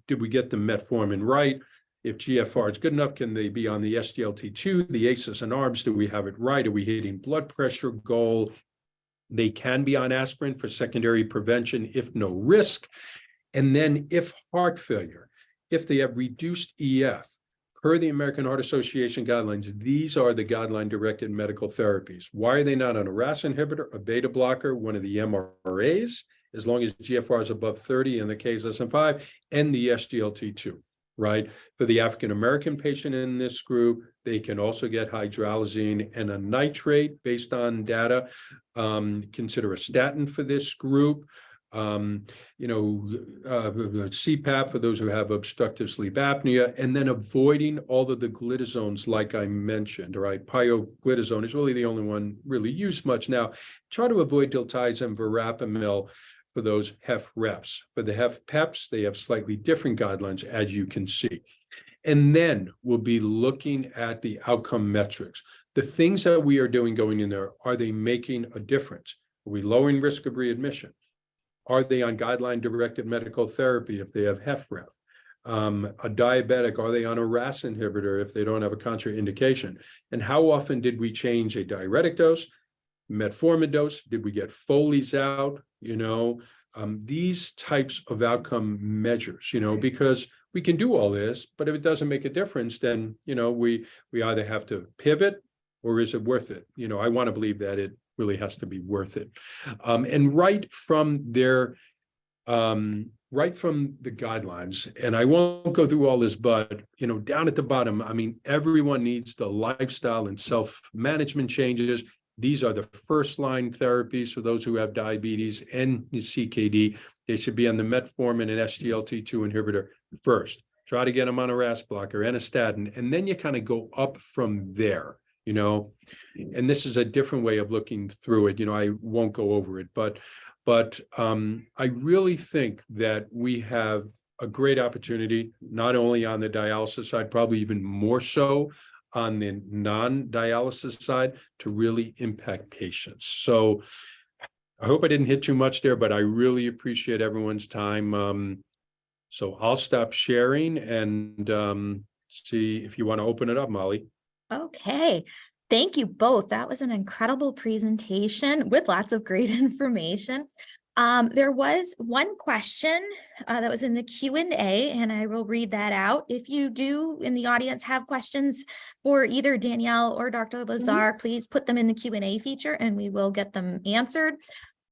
did we get the metformin right? If GFR is good enough, can they be on the SGLT2, the ACEs and ARBs? Do we have it right? Are we hitting blood pressure goal? They can be on aspirin for secondary prevention if no risk. And then if heart failure, if they have reduced EF, Per the American Heart Association guidelines, these are the guideline-directed medical therapies. Why are they not on a RAS inhibitor, a beta blocker, one of the MRAs, as long as GFR is above 30 and the K is less than 5, and the SGLT2, right? For the African-American patient in this group, they can also get hydralazine and a nitrate based on data. Consider a statin for this group. CPAP for those who have obstructive sleep apnea, and then avoiding all of the glitazones, like I mentioned, right? Pioglitazone is really the only one really used much now. Try to avoid diltiazem and verapamil for those HFrEFs. For the HFpEFs, they have slightly different guidelines, as you can see. And then we'll be looking at the outcome metrics. The things that we are doing going in there, are they making a difference? Are we lowering risk of readmission? Are they on guideline-directed medical therapy if they have HFrEF? A diabetic, are they on a RAS inhibitor if they don't have a contraindication? And how often did we change a diuretic dose, metformin dose? Did we get Foley's out? These types of outcome measures, because we can do all this, but if it doesn't make a difference, then, we either have to pivot, or is it worth it? I want to believe that it really has to be worth it. And right from the guidelines, and I won't go through all this, but down at the bottom, everyone needs the lifestyle and self-management changes. These are the first line therapies for those who have diabetes and the CKD. They should be on the metformin and SGLT2 inhibitor first. Try to get them on a RAS blocker and a statin, and then you kind of go up from there. And this is a different way of looking through it. I won't go over it, but I really think that we have a great opportunity, not only on the dialysis side, probably even more so on the non-dialysis side, to really impact patients. So I hope I didn't hit too much there, but I really appreciate everyone's time. So I'll stop sharing and see if you want to open it up, Molly. Okay. Thank you both. That was an incredible presentation with lots of great information. There was one question that was in the Q&A, and I will read that out. If you do in the audience have questions for either Danielle or Dr. Lazar, please put them in the Q&A feature and we will get them answered.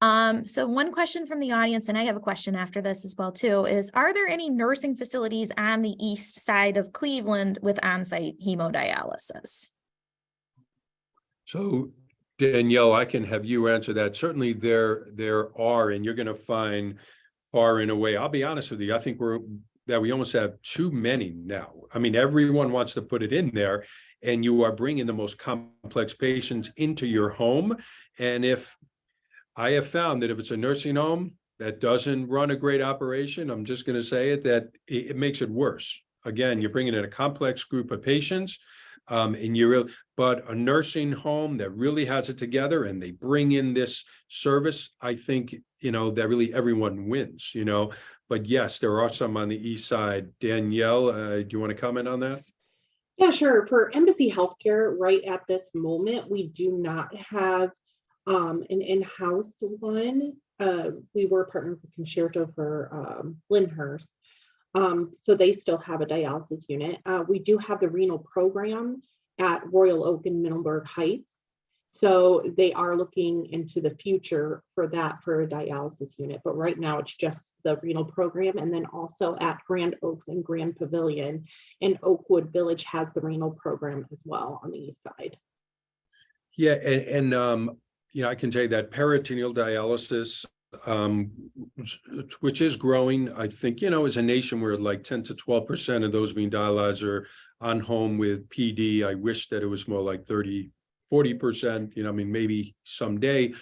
So one question from the audience, and I have a question after this as well too, is are there any nursing facilities on the east side of Cleveland with on-site hemodialysis? So Danielle, I can have you answer that. Certainly there are, and you're going to find far and away. I'll be honest with you. I think we almost have too many now. Everyone wants to put it in there, and you are bringing the most complex patients into your home. And if I have found that if it's a nursing home that doesn't run a great operation, I'm just going to say it, that it makes it worse. Again, you're bringing in a complex group of patients, but a nursing home that really has it together and they bring in this service, I think, that really everyone wins, But yes, there are some on the east side. Danielle, do you want to comment on that? Yeah, sure. For Embassy Healthcare, right at this moment, we do not have an in-house one. We were partnered with Concerto for Lyndhurst. So they still have a dialysis unit. We do have the renal program at Royal Oak in Middleburg Heights. So they are looking into the future for that, for a dialysis unit. But right now it's just the renal program. And then also at Grand Oaks and Grand Pavilion and Oakwood Village has the renal program as well on the east side. Yeah, and I can tell you that peritoneal dialysis, which is growing, I think, as a nation, we're like 10 to 12% of those being dialyzed are on home with PD. I wish that it was more like 30, 40%, maybe someday.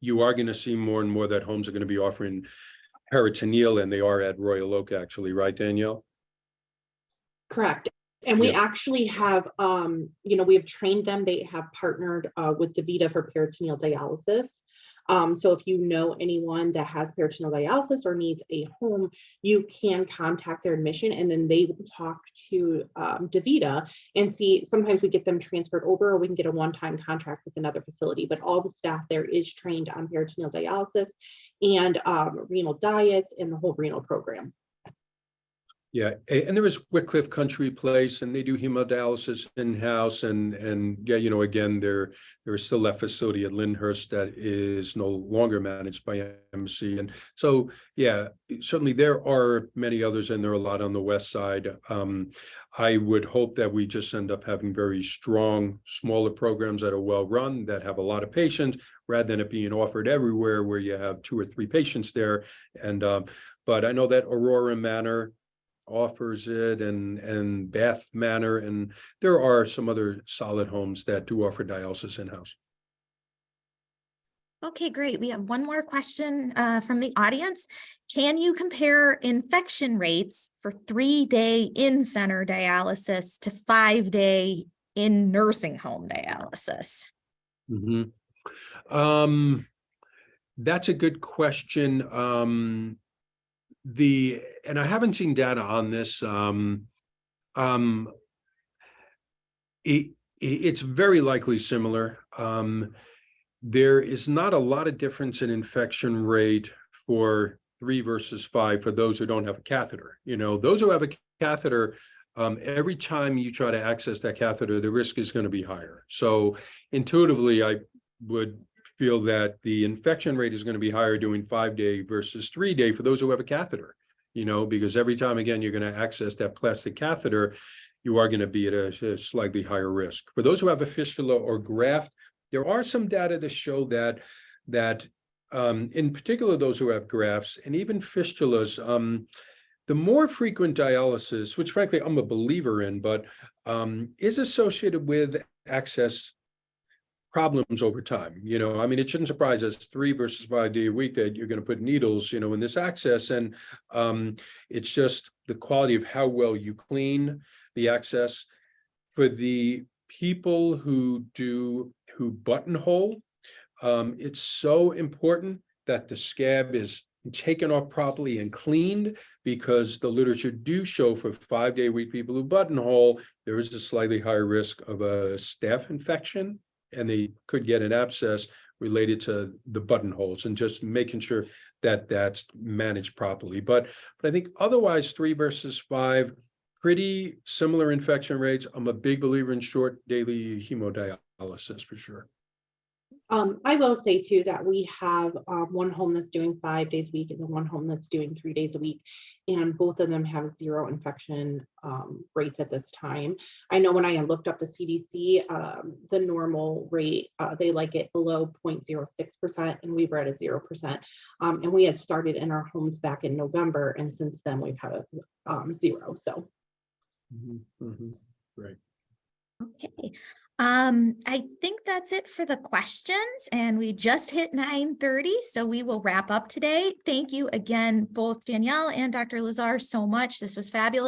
You are going to see more and more that homes are going to be offering peritoneal, and they are at Royal Oak, actually, right, Danielle? Correct. And we actually have, we have trained them. They have partnered with DaVita for peritoneal dialysis. So if you know anyone that has peritoneal dialysis or needs a home, you can contact their admission, and then they will talk to DaVita and see. Sometimes we get them transferred over, or we can get a one-time contract with another facility. But all the staff there is trained on peritoneal dialysis and renal diets and the whole renal program. Yeah, and there is Wycliffe Country Place, and they do hemodialysis in-house, and yeah, again, there is still that facility at Lyndhurst that is no longer managed by MC, and so yeah, certainly there are many others, and there are a lot on the west side. I would hope that we just end up having very strong, smaller programs that are well run, that have a lot of patients, rather than it being offered everywhere where you have 2 or 3 patients there. And but I know that Aurora Manor offers it, and Bath Manor, and there are some other solid homes that do offer dialysis in-house. Okay, great. We have one more question from the audience. Can you compare infection rates for 3-day in-center dialysis to 5-day in nursing home dialysis? That's a good question. And I haven't seen data on this. It's very likely similar. There is not a lot of difference in infection rate for 3 versus 5 for those who don't have a catheter. Those who have a catheter, every time you try to access that catheter, the risk is going to be higher. So intuitively, I would feel that the infection rate is going to be higher doing 5-day versus 3-day for those who have a catheter, because every time, again, you're going to access that plastic catheter, you are going to be at a slightly higher risk. For those who have a fistula or graft, there are some data to show that in particular, those who have grafts and even fistulas, the more frequent dialysis, which frankly I'm a believer in, but is associated with access problems over time. It shouldn't surprise us 3 versus 5 day a week that you're going to put needles, in this access. And it's just the quality of how well you clean the access. For the people who buttonhole, it's so important that the scab is taken off properly and cleaned, because the literature do show for 5-day week people who buttonhole, there is a slightly higher risk of a staph infection, and they could get an abscess related to the buttonholes, and just making sure that that's managed properly. But I think otherwise 3 versus 5, pretty similar infection rates. I'm a big believer in short daily hemodialysis for sure. I will say too that we have one home that's doing 5 days a week and then one home that's doing 3 days a week, and both of them have 0 infection rates at this time. I know when I looked up the CDC, the normal rate, they like it below 0.06%, and we were at a 0%. And we had started in our homes back in November, and since then we've had a 0. So. Right. Okay. I think that's it for the questions, and we just hit 9:30, so we will wrap up today. Thank you again, both Danielle and Dr. Lazar, so much. This was fabulous.